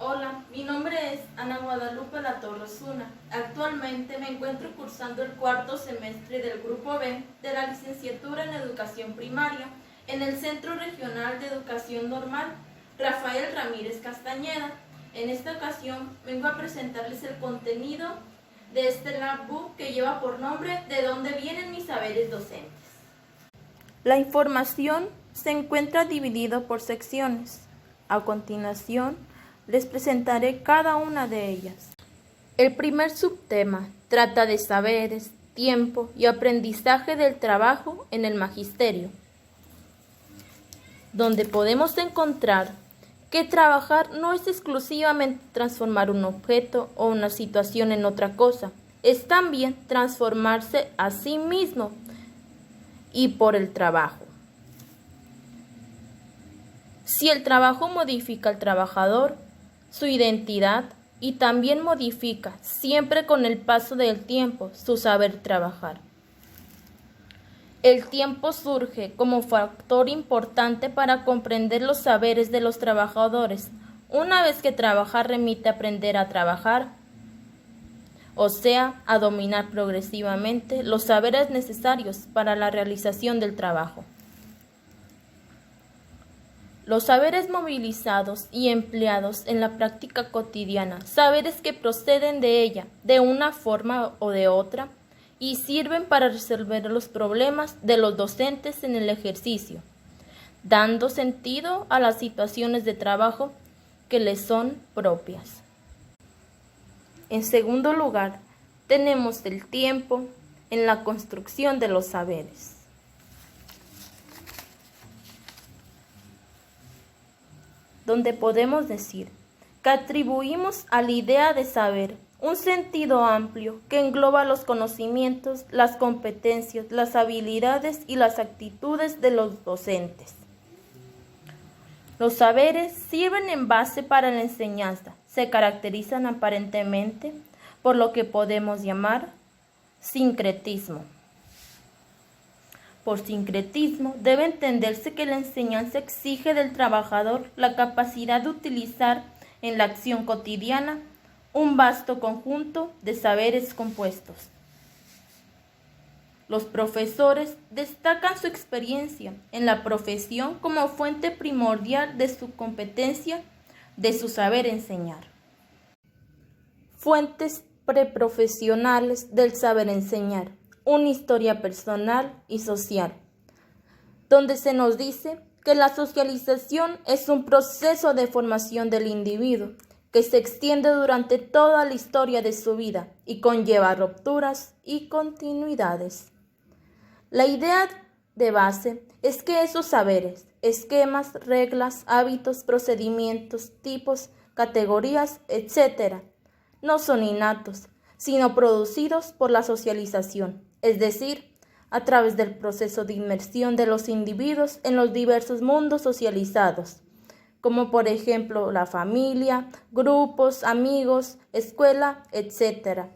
Hola, mi nombre es Ana Guadalupe Latorre Osuna. Actualmente me encuentro cursando el cuarto semestre del Grupo B de la Licenciatura en Educación Primaria en el Centro Regional de Educación Normal Rafael Ramírez Castañeda. En esta ocasión vengo a presentarles el contenido de este labbook que lleva por nombre ¿De dónde vienen mis saberes docentes? La información se encuentra dividida por secciones. A continuación, les presentaré cada una de ellas. El primer subtema trata de saberes, tiempo y aprendizaje del trabajo en el magisterio, donde podemos encontrar que trabajar no es exclusivamente transformar un objeto o una situación en otra cosa, es también transformarse a sí mismo y por el trabajo. Si el trabajo modifica al trabajador, su identidad, y también modifica, siempre con el paso del tiempo, su saber trabajar. El tiempo surge como factor importante para comprender los saberes de los trabajadores, una vez que trabajar remite a aprender a trabajar, o sea, a dominar progresivamente los saberes necesarios para la realización del trabajo. Los saberes movilizados y empleados en la práctica cotidiana, saberes que proceden de ella de una forma o de otra y sirven para resolver los problemas de los docentes en el ejercicio, dando sentido a las situaciones de trabajo que les son propias. En segundo lugar, tenemos el tiempo en la construcción de los saberes. Donde podemos decir que atribuimos a la idea de saber un sentido amplio que engloba los conocimientos, las competencias, las habilidades y las actitudes de los docentes. Los saberes sirven en base para la enseñanza, se caracterizan aparentemente por lo que podemos llamar sincretismo. Por sincretismo debe entenderse que la enseñanza exige del trabajador la capacidad de utilizar en la acción cotidiana un vasto conjunto de saberes compuestos. Los profesores destacan su experiencia en la profesión como fuente primordial de su competencia, de su saber enseñar. Fuentes preprofesionales del saber enseñar. Una historia personal y social, donde se nos dice que la socialización es un proceso de formación del individuo que se extiende durante toda la historia de su vida y conlleva rupturas y continuidades. La idea de base es que esos saberes, esquemas, reglas, hábitos, procedimientos, tipos, categorías, etc., no son innatos, sino producidos por la socialización, es decir, a través del proceso de inmersión de los individuos en los diversos mundos socializados, como por ejemplo la familia, grupos, amigos, escuela, etc.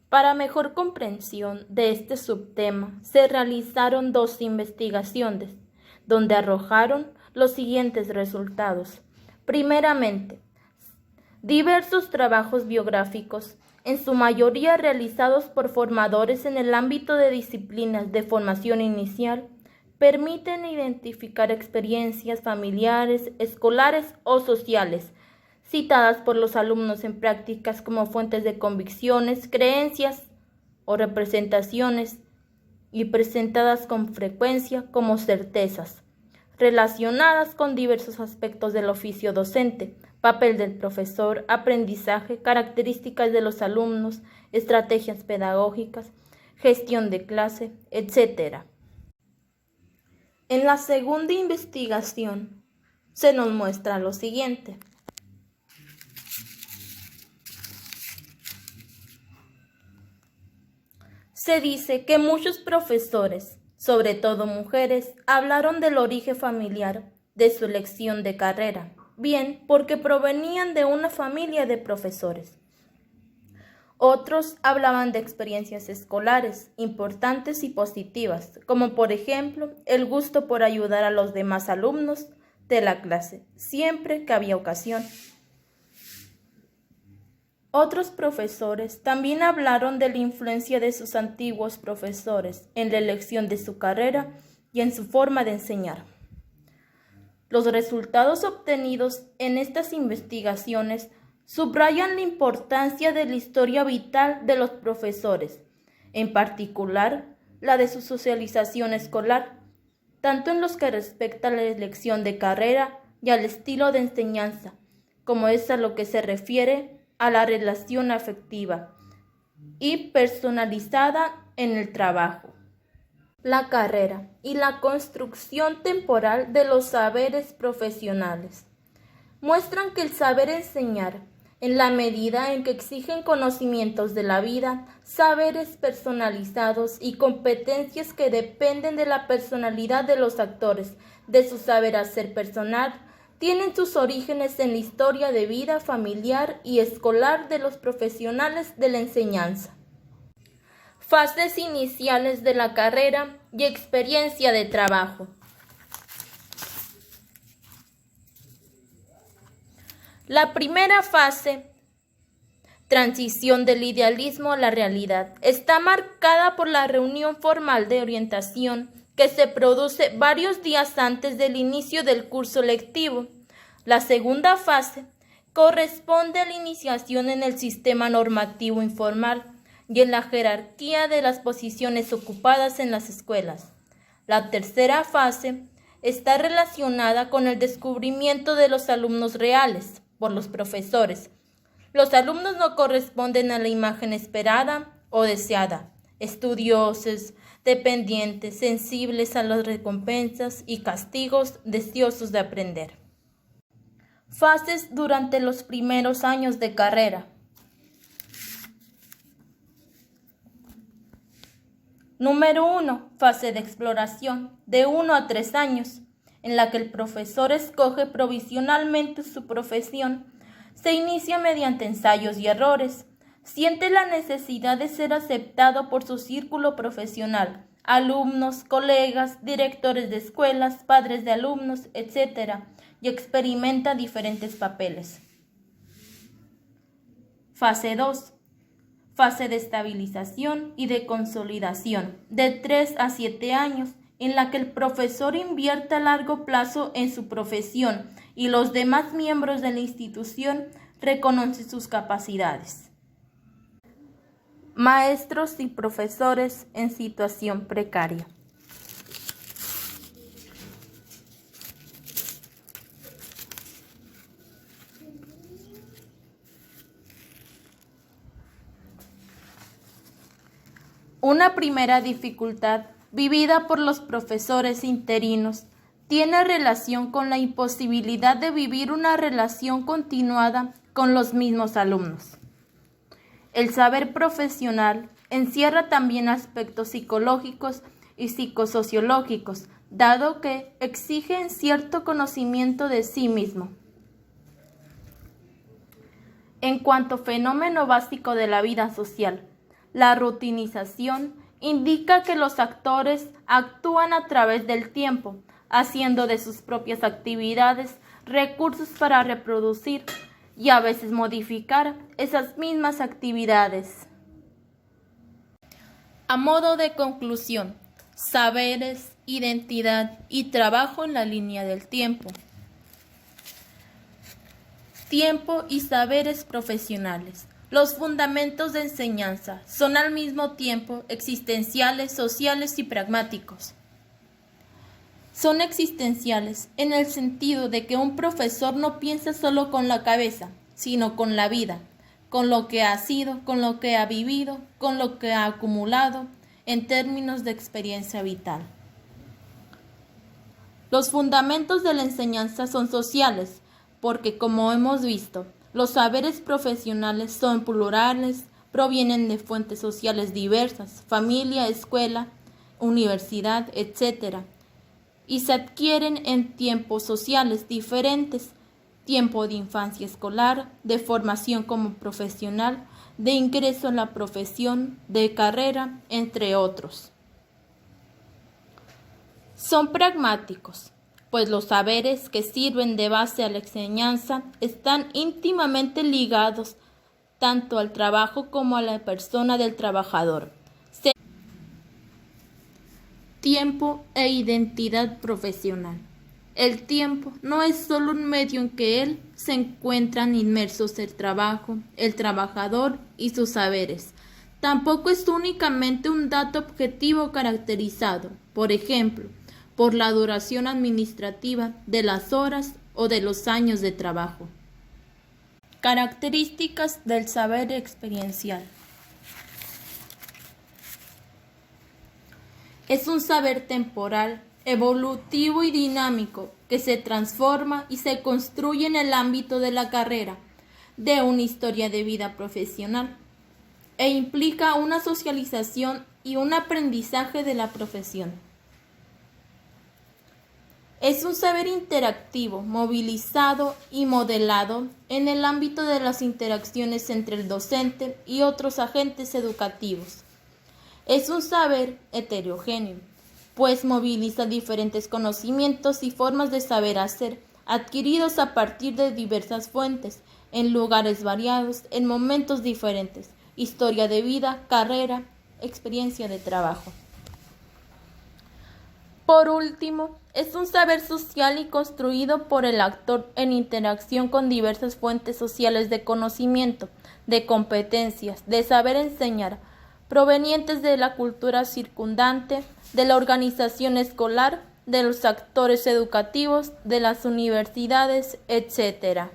Para mejor comprensión de este subtema, se realizaron 2 investigaciones, donde arrojaron los siguientes resultados. Primeramente, diversos trabajos biográficos, en su mayoría realizados por formadores en el ámbito de disciplinas de formación inicial, permiten identificar experiencias familiares, escolares o sociales, citadas por los alumnos en prácticas como fuentes de convicciones, creencias o representaciones, y presentadas con frecuencia como certezas, relacionadas con diversos aspectos del oficio docente, papel del profesor, aprendizaje, características de los alumnos, estrategias pedagógicas, gestión de clase, etc. En la segunda investigación se nos muestra lo siguiente. Se dice que muchos profesores, sobre todo mujeres, hablaron del origen familiar de su elección de carrera, bien porque provenían de una familia de profesores. Otros hablaban de experiencias escolares importantes y positivas, como por ejemplo el gusto por ayudar a los demás alumnos, de la clase, siempre que había ocasión. Otros profesores también hablaron de la influencia de sus antiguos profesores en la elección de su carrera y en su forma de enseñar. Los resultados obtenidos en estas investigaciones subrayan la importancia de la historia vital de los profesores, en particular la de su socialización escolar, tanto en los que respecta a la elección de carrera y al estilo de enseñanza, como es a lo que se refiere a la relación afectiva y personalizada en el trabajo. La carrera y la construcción temporal de los saberes profesionales muestran que el saber enseñar, en la medida en que exigen conocimientos de la vida, saberes personalizados y competencias que dependen de la personalidad de los actores, de su saber hacer personal, tienen sus orígenes en la historia de vida familiar y escolar de los profesionales de la enseñanza. Fases iniciales de la carrera y experiencia de trabajo. La primera fase, transición del idealismo a la realidad, está marcada por la reunión formal de orientación que se produce varios días antes del inicio del curso lectivo. La segunda fase corresponde a la iniciación en el sistema normativo informal y en la jerarquía de las posiciones ocupadas en las escuelas. La tercera fase está relacionada con el descubrimiento de los alumnos reales por los profesores. Los alumnos no corresponden a la imagen esperada o deseada, estudiosos, dependientes, sensibles a las recompensas y castigos, deseosos de aprender. Fases durante los primeros años de carrera. Número 1. Fase de exploración, de 1 a 3 años, en la que el profesor escoge provisionalmente su profesión. Se inicia mediante ensayos y errores. Siente la necesidad de ser aceptado por su círculo profesional, alumnos, colegas, directores de escuelas, padres de alumnos, etc., y experimenta diferentes papeles. Fase 2. Fase de estabilización y de consolidación, de 3 a 7 años, en la que el profesor invierte a largo plazo en su profesión y los demás miembros de la institución reconocen sus capacidades. Maestros y profesores en situación precaria. Una primera dificultad vivida por los profesores interinos tiene relación con la imposibilidad de vivir una relación continuada con los mismos alumnos. El saber profesional encierra también aspectos psicológicos y psicosociológicos, dado que exigen cierto conocimiento de sí mismo. En cuanto fenómeno básico de la vida social, la rutinización indica que los actores actúan a través del tiempo, haciendo de sus propias actividades recursos para reproducir y a veces modificar esas mismas actividades. A modo de conclusión, saberes, identidad y trabajo en la línea del tiempo. Tiempo y saberes profesionales. Los fundamentos de enseñanza son al mismo tiempo existenciales, sociales y pragmáticos. Son existenciales en el sentido de que un profesor no piensa solo con la cabeza, sino con la vida, con lo que ha sido, con lo que ha vivido, con lo que ha acumulado en términos de experiencia vital. Los fundamentos de la enseñanza son sociales, porque como hemos visto, los saberes profesionales son plurales, provienen de fuentes sociales diversas, familia, escuela, universidad, etc., y se adquieren en tiempos sociales diferentes, tiempo de infancia escolar, de formación como profesional, de ingreso en la profesión, de carrera, entre otros. Son pragmáticos. pues los saberes que sirven de base a la enseñanza están íntimamente ligados tanto al trabajo como a la persona del trabajador. Tiempo e identidad profesional. El tiempo no es solo un medio en que él se encuentran inmersos el trabajo, el trabajador y sus saberes. Tampoco es únicamente un dato objetivo caracterizado, por ejemplo, por la duración administrativa de las horas o de los años de trabajo. Características del saber experiencial. Es un saber temporal, evolutivo y dinámico que se transforma y se construye en el ámbito de la carrera, de una historia de vida profesional, e implica una socialización y un aprendizaje de la profesión. Es un saber interactivo, movilizado y modelado en el ámbito de las interacciones entre el docente y otros agentes educativos. Es un saber heterogéneo, pues moviliza diferentes conocimientos y formas de saber hacer, adquiridos a partir de diversas fuentes, en lugares variados, en momentos diferentes, historia de vida, carrera, experiencia de trabajo. Por último, es un saber social y construido por el actor en interacción con diversas fuentes sociales de conocimiento, de competencias, de saber enseñar, provenientes de la cultura circundante, de la organización escolar, de los actores educativos, de las universidades, etc.